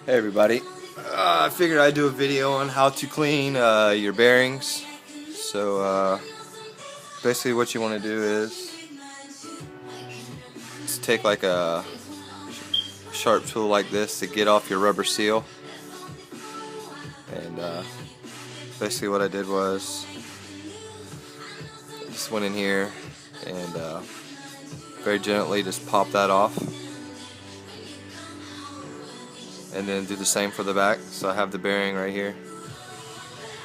Hey everybody, I figured I'd do a video on how to clean your bearings. So basically what you want to do is just take like a sharp tool like this to get off your rubber seal. And basically what I did was just went in here and very gently just pop that off. And then do the same for the back. So I have the bearing right here.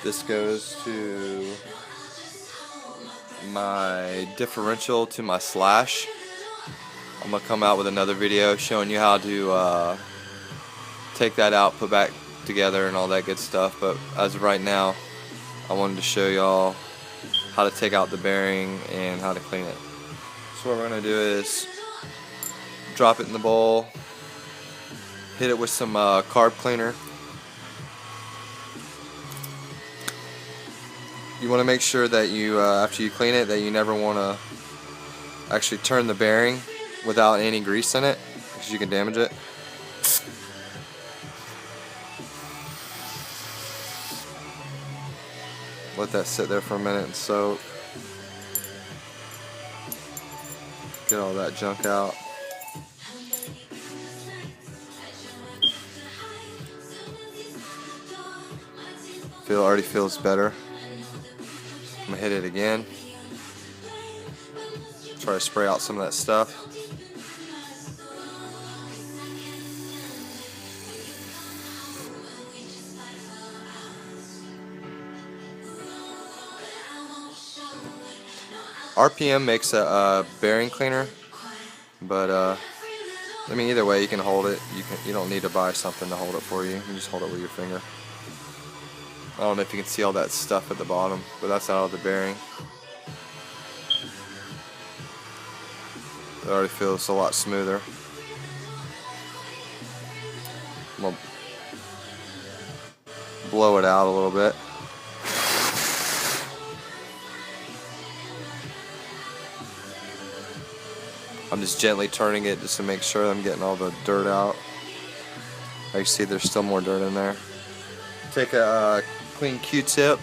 This goes to my differential to my slash. I'm going to come out with another video showing you how to take that out, put back together and all that good stuff. But as of right now, I wanted to show y'all how to take out the bearing and how to clean it. So what we're going to do is drop it in the bowl, hit it with some carb cleaner. You want to make sure that you, after you clean it, that you never want to actually turn the bearing without any grease in it, because you can damage it. Let that sit there for a minute and soak. Get all that junk out. Already feels better. I'm gonna hit it again. Try to spray out some of that stuff. RPM makes a bearing cleaner, but I mean either way you can hold it. You don't need to buy something to hold it for you. You can just hold it with your finger. I don't know if you can see all that stuff at the bottom, but that's out of the bearing. It already feels a lot smoother. I'm gonna blow it out a little bit. I'm just gently turning it just to make sure I'm getting all the dirt out. As you see, there's still more dirt in there. Take a clean Q-tip.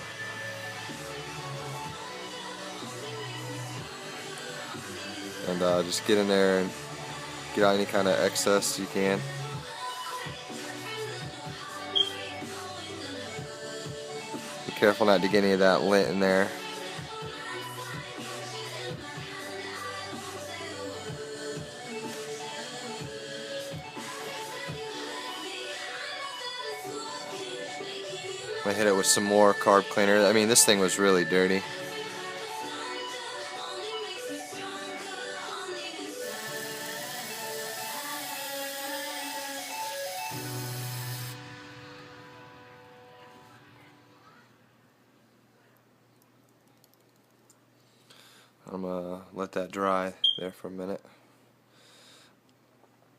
And just get in there and get out any kind of excess you can. Be careful not to get any of that lint in there. I'm gonna hit it with some more carb cleaner. I mean, this thing was really dirty. I'm gonna let that dry there for a minute.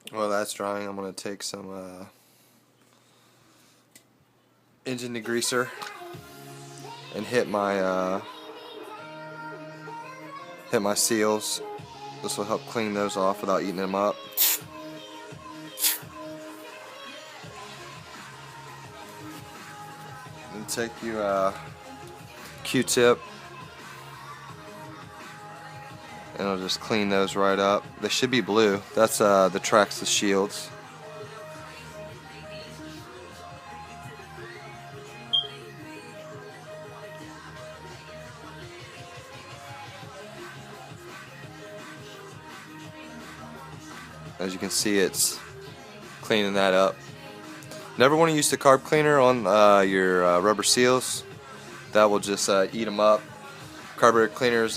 While that's drying, I'm gonna take some engine degreaser and hit my seals. This will help clean those off without eating them up. And take your Q-tip and it'll just clean those right up. They should be blue. That's the Traxxas shields. As you can see, it's cleaning that up. Never want to use the carb cleaner on your rubber seals. That will just eat them up. Carburetor cleaner is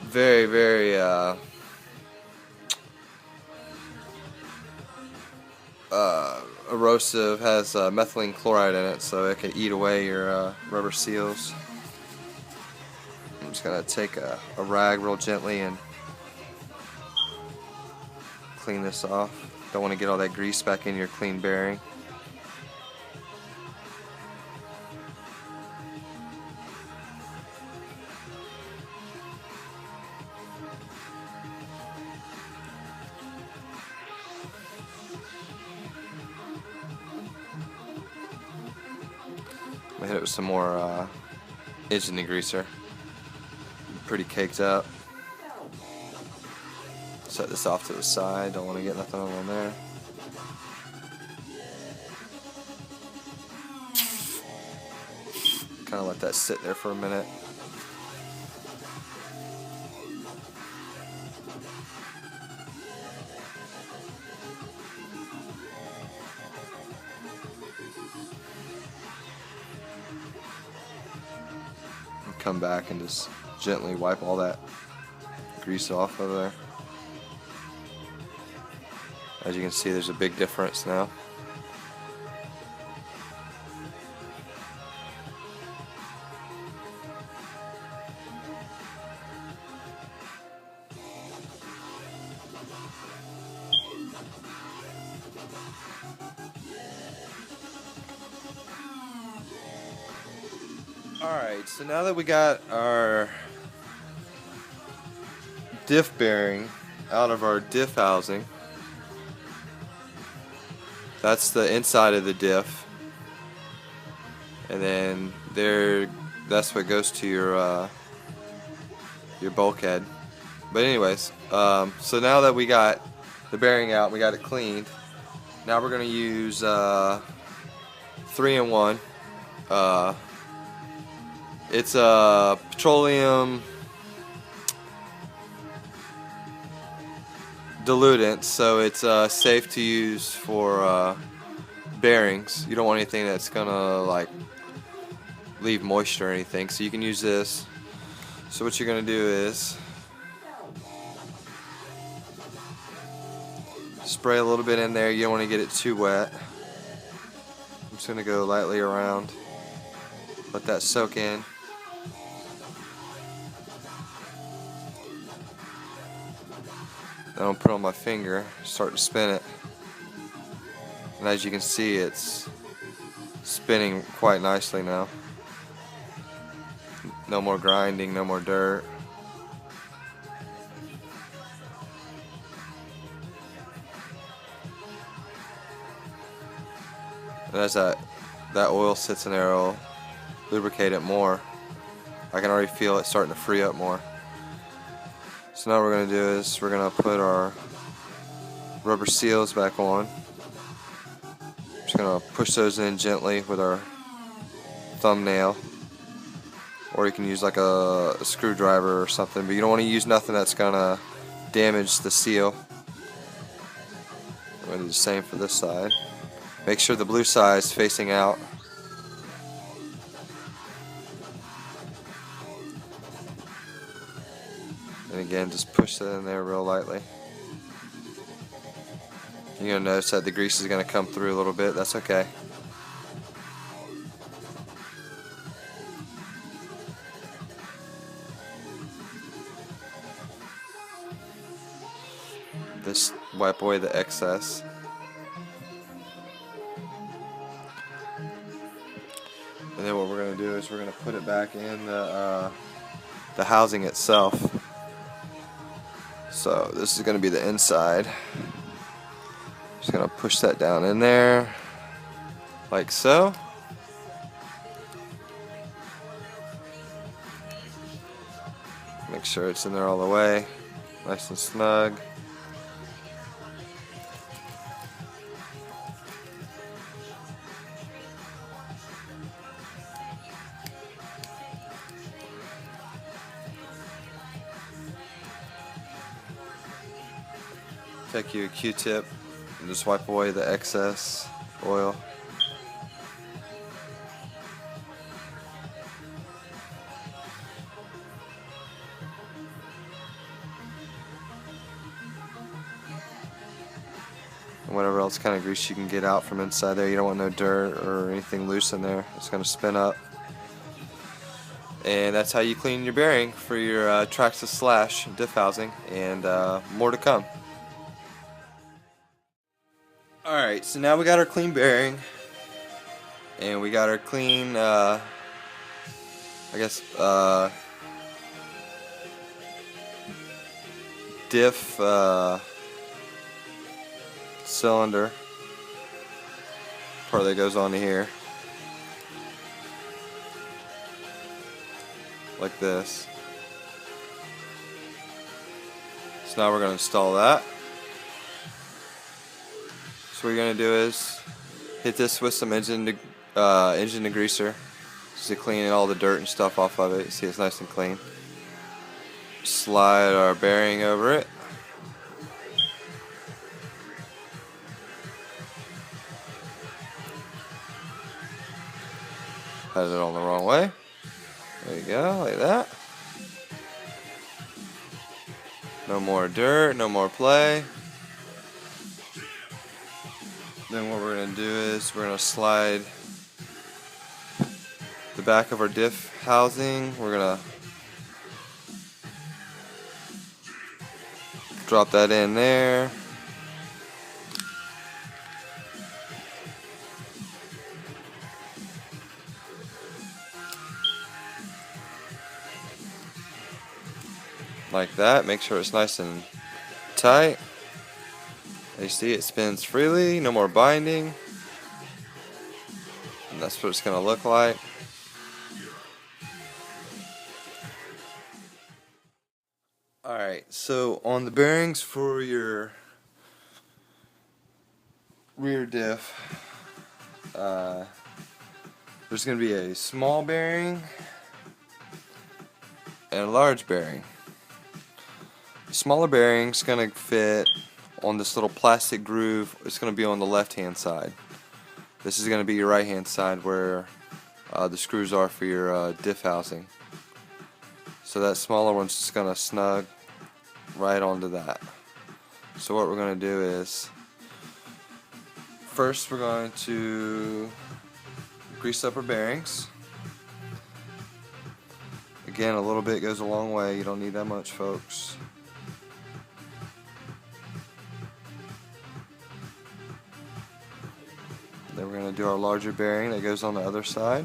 very, very erosive. Has methylene chloride in it, so it can eat away your rubber seals. I'm just gonna take a rag real gently and clean this off. Don't want to get all that grease back in your clean bearing. I hit it with some more engine degreaser. Pretty caked up. Set this off to the side, don't want to get nothing on there. Kind of let that sit there for a minute. And come back and just gently wipe all that grease off of there. As you can see, there's a big difference now. Alright, so now that we got our diff bearing out of our diff housing, that's the inside of the diff, and then that's what goes to your bulkhead. But anyways, so now that we got the bearing out, we got it cleaned, now we're going to use 3-in-1. It's a petroleum diluent, so it's safe to use for bearings. You don't want anything that's gonna like leave moisture or anything, so you can use this. So what you're gonna do is spray a little bit in there. You don't want to get it too wet. I'm just gonna go lightly around, let that soak in. Then I'll put it on my finger, start to spin it, and as you can see, it's spinning quite nicely now. No more grinding, no more dirt. And as that oil sits in there, it'll lubricate it more. I can already feel it starting to free up more. So now what we're going to do is we're going to put our rubber seals back on. Just going to push those in gently with our thumbnail, or you can use like a screwdriver or something, but you don't want to use nothing that's going to damage the seal. I'm going to do the same for this side. Make sure the blue side is facing out. And again, just push that in there real lightly. You're going to notice that the grease is going to come through a little bit. That's okay. Just wipe away the excess. And then what we're going to do is we're going to put it back in the housing itself. So this is going to be the inside. Just going to push that down in there, like so. Make sure it's in there all the way, nice and snug. Take you a Q-tip and just wipe away the excess oil. And whatever else kind of grease you can get out from inside there. You don't want no dirt or anything loose in there. It's going to spin up. And that's how you clean your bearing for your Traxxas Slash diff housing, and more to come. Alright, so now we got our clean bearing, and we got our clean, diff cylinder part that goes on here. like this. So now we're going to install that. So what you're going to do is hit this with some engine degreaser just to clean all the dirt and stuff off of it. See, it's nice and clean. Slide our bearing over it. Had it on the wrong way. There you go, like that. No more dirt, no more play. Then what we're going to do is we're going to slide the back of our diff housing. We're going to drop that in there. Like that. Make sure it's nice and tight. You see it spins freely, no more binding. And that's what it's going to look like. Alright, so on the bearings for your rear diff, there's going to be a small bearing and a large bearing. The smaller bearing's going to fit on this little plastic groove. It's going to be on the left hand side. This is going to be your right hand side where the screws are for your diff housing. So that smaller one's just going to snug right onto that. So what we're going to do is first we're going to grease up our bearings. Again, a little bit goes a long way. You don't need that much, folks. Then we're going to do our larger bearing that goes on the other side.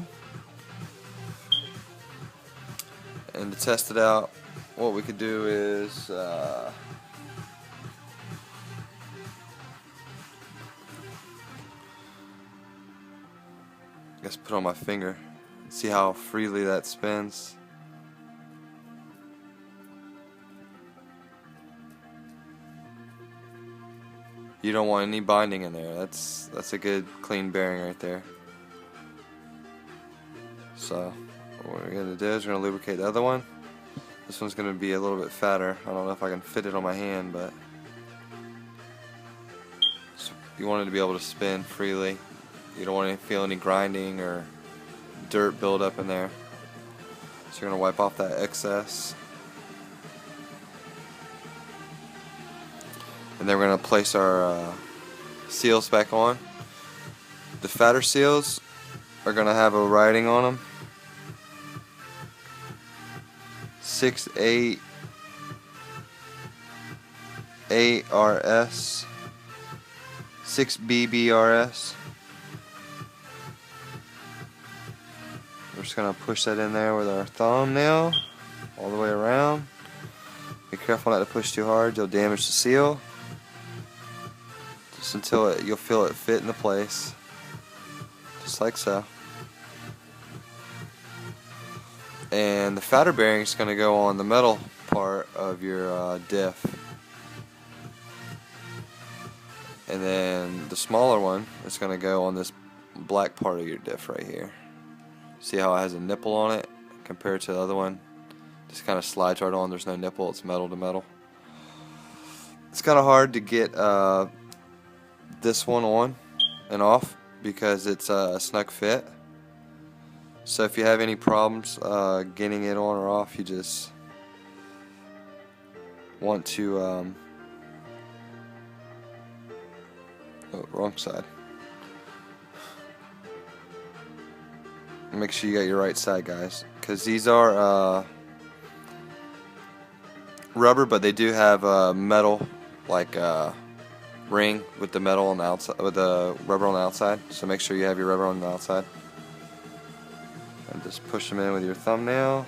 And to test it out, what we could do is I guess put on my finger. See how freely that spins. You don't want any binding in there. That's a good clean bearing right there. So what we're going to do is we're going to lubricate the other one. This one's going to be a little bit fatter. I don't know if I can fit it on my hand, but so you want it to be able to spin freely. You don't want to feel any grinding or dirt build up in there. So you're going to wipe off that excess. And then we're going to place our seals back on. The fatter seals are going to have a writing on them. 688 ARS 6BBRS. We're just going to push that in there with our thumbnail all the way around. Be careful not to push too hard, you'll damage the seal. Just until you'll feel it fit into place. Just like so. And the fatter bearing is going to go on the metal part of your diff. And then the smaller one is going to go on this black part of your diff right here. See how it has a nipple on it compared to the other one? Just kind of slides right on. There's no nipple. It's metal to metal. It's kind of hard to get this one on and off because it's a snug fit. So if you have any problems getting it on or off, you just want to oh, wrong side. Make sure you got your right side, guys, because these are rubber, but they do have a metal like ring with the metal on the outside, with the rubber on the outside. So make sure you have your rubber on the outside. And just push them in with your thumbnail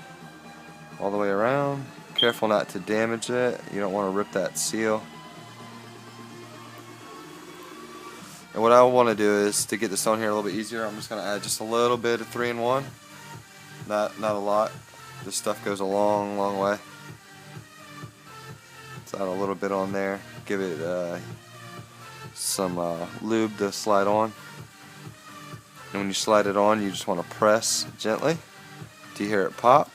all the way around. Careful not to damage it. You don't want to rip that seal. And what I want to do is to get this on here a little bit easier, I'm just going to add just a little bit of 3-in-1. Not a lot. This stuff goes a long, long way. Let's add a little bit on there. Give it some lube to slide on. And when you slide it on, you just want to press gently to hear it pop.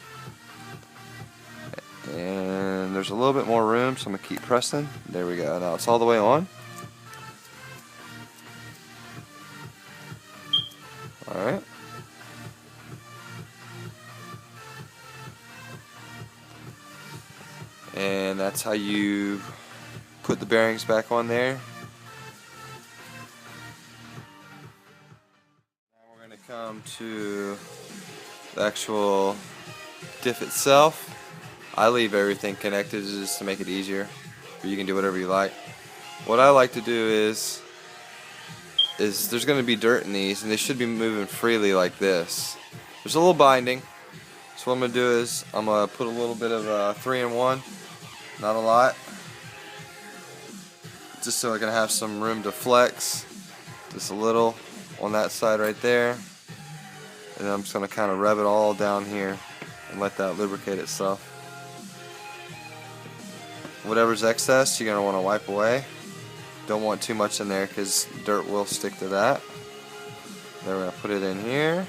And there's a little bit more room, so I'm going to keep pressing. There we go. Now it's all the way on. Alright. And that's how you put the bearings back on there. Now we're going to come to the actual diff itself. I leave everything connected just to make it easier, but you can do whatever you like. What I like to do is there's going to be dirt in these, and they should be moving freely like this. There's a little binding, so what I'm going to do is I'm going to put a little bit of 3-in-1, not a lot, just so I can have some room to flex, just a little on that side right there, and then I'm just going to kind of rev it all down here and let that lubricate itself. Whatever's excess, you're going to want to wipe away. Don't want too much in there because dirt will stick to that. Then we're going to put it in here,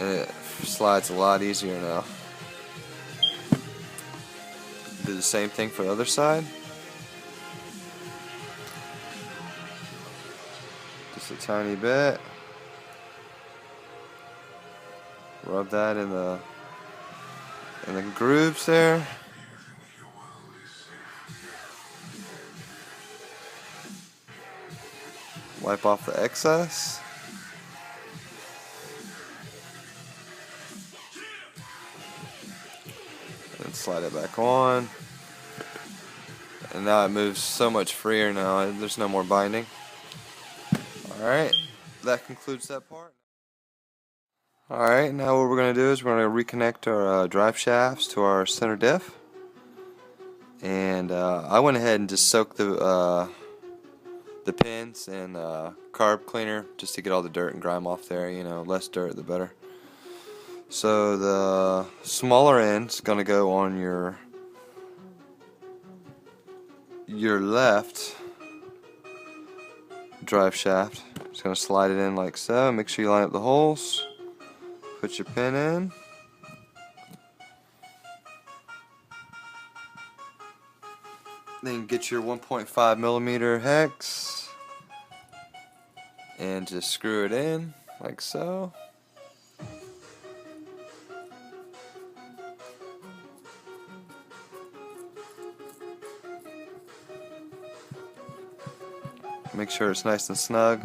and it slides a lot easier now. Do the same thing for the other side. Just a tiny bit. Rub that in the grooves there. Wipe off the excess. And slide it back on. And now it moves so much freer now. There's no more binding. Alright, that concludes that part. Alright, now what we're going to do is we're going to reconnect our drive shafts to our center diff. And I went ahead and just soaked the pins and carb cleaner just to get all the dirt and grime off there. You know, less dirt the better. So the smaller end's going to go on your left drive shaft. Just going to slide it in like so. Make sure you line up the holes. Put your pin in. Then get your 1.5mm hex and just screw it in like so. Make sure it's nice and snug.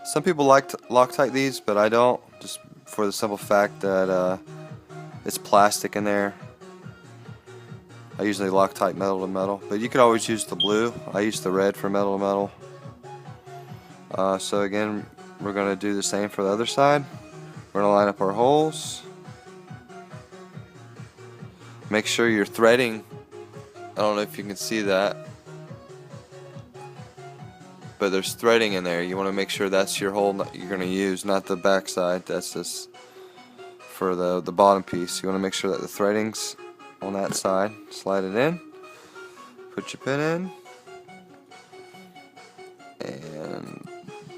Some people like to Loctite these, but I don't, just for the simple fact that it's plastic in there. I usually Loctite metal to metal, but you could always use the blue. I use the red for metal to metal. So again, we're going to do the same for the other side. We're going to line up our holes. Make sure you're threading. I don't know if you can see that, but there's threading in there. You want to make sure that's your hole you're going to use, not the back side. That's just for the bottom piece. You want to make sure that the threading's on that side. Slide it in, put your pin in, and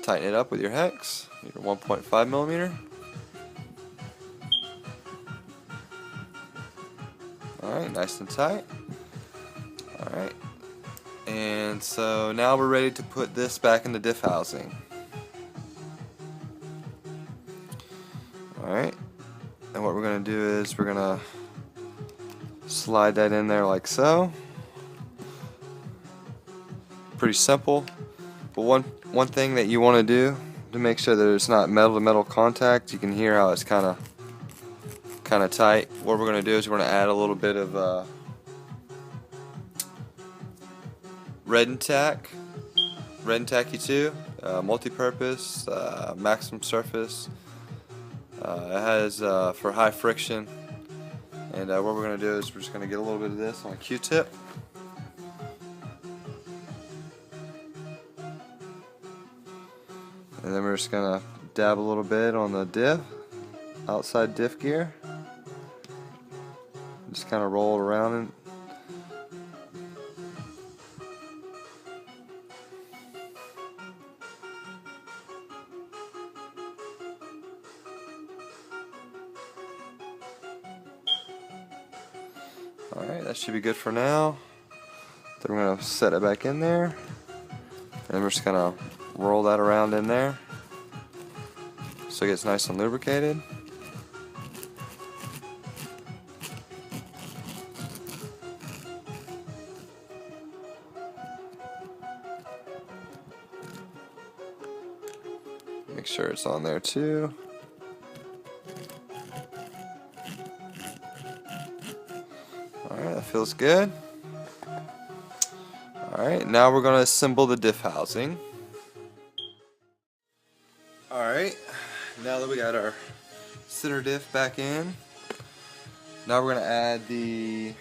tighten it up with your hex, your 1.5mm. Alright, nice and tight. Alright, and so now we're ready to put this back in the diff housing. Alright, and what we're going to do is we're going to slide that in there like so. Pretty simple, but one thing that you want to do to make sure that it's not metal to metal contact, you can hear how it's kind of tight. What we're going to do is we're going to add a little bit of red and tacky 2, multi-purpose, maximum surface. It has for high friction. And what we're going to do is we're just going to get a little bit of this on a Q-tip. And then we're just going to dab a little bit on the diff, outside diff gear. kind of roll it around and alright, that should be good for now. Then we're going to set it back in there, and we're just going to roll that around in there so it gets nice and lubricated. Make sure it's on there too. Alright, that feels good. Alright, now we're going to assemble the diff housing. Alright, now that we got our center diff back in, now we're going to add the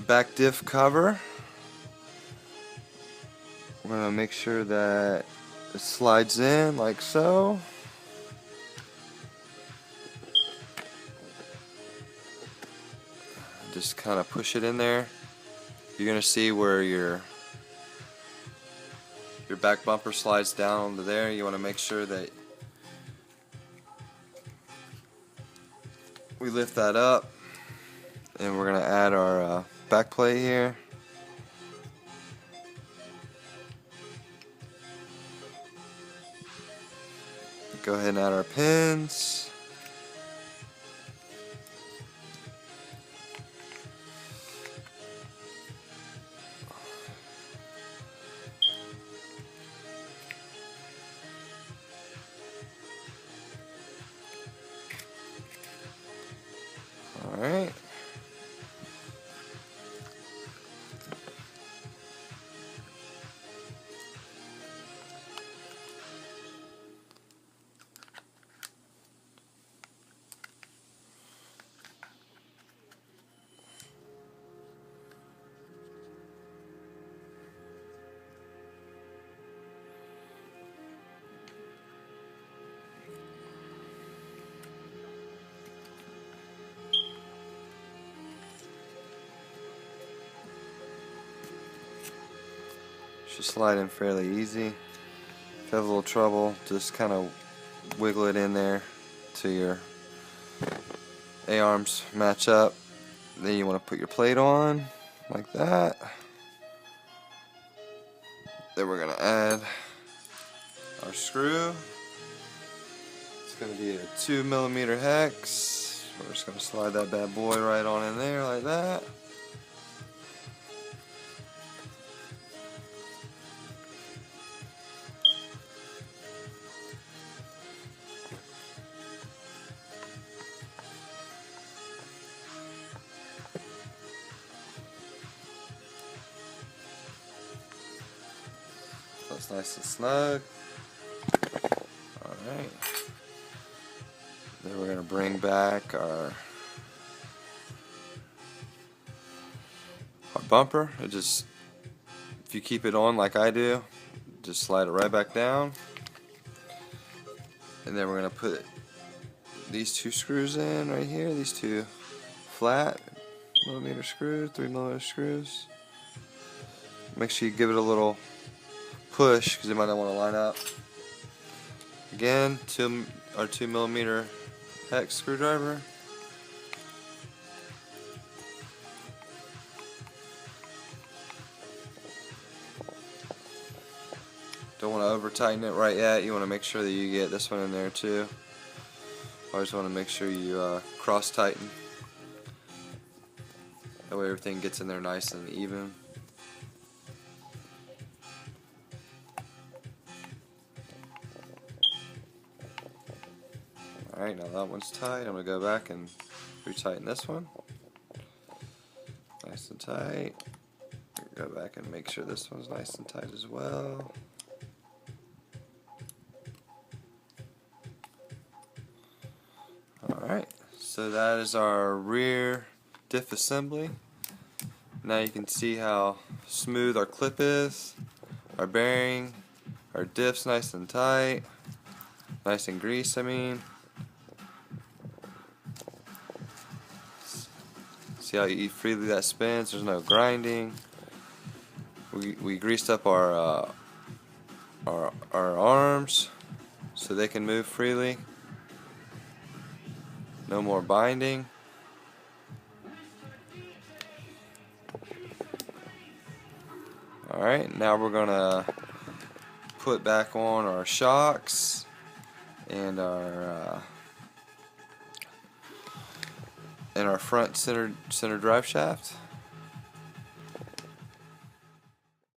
back diff cover. We're going to make sure that it slides in like so. Just kind of push it in there. You're going to see where your back bumper slides down to there. You want to make sure that we lift that up, and we're going to add our back plate here. Go ahead and add our pins. Alright. Should slide in fairly easy. If you have a little trouble, just kind of wiggle it in there till your A-arms match up. Then you want to put your plate on like that. Then we're going to add our screw. It's going to be a 2mm hex. We're just going to slide that bad boy right on in there like that. That's nice and snug. Alright. Then we're going to bring back our bumper. It just, if you keep it on like I do, just slide it right back down. And then we're going to put these two screws in right here, these two flat millimeter screws, 3mm screws. Make sure you give it a little push because it might not want to line up. Again, our 2mm hex screwdriver. Don't want to over tighten it right yet. You want to make sure that you get this one in there too. Always want to make sure you cross tighten. That way everything gets in there nice and even. Alright, now that one's tight. I'm going to go back and retighten this one. Nice and tight. Go back and make sure this one's nice and tight as well. Alright, so that is our rear diff assembly. Now you can see how smooth our clip is, our bearing, our diff's nice and tight, nice and greased, I mean. See how freely that spins? There's no grinding. We greased up our arms so they can move freely. No more binding. Alright, now we're gonna put back on our shocks and our front center drive shaft.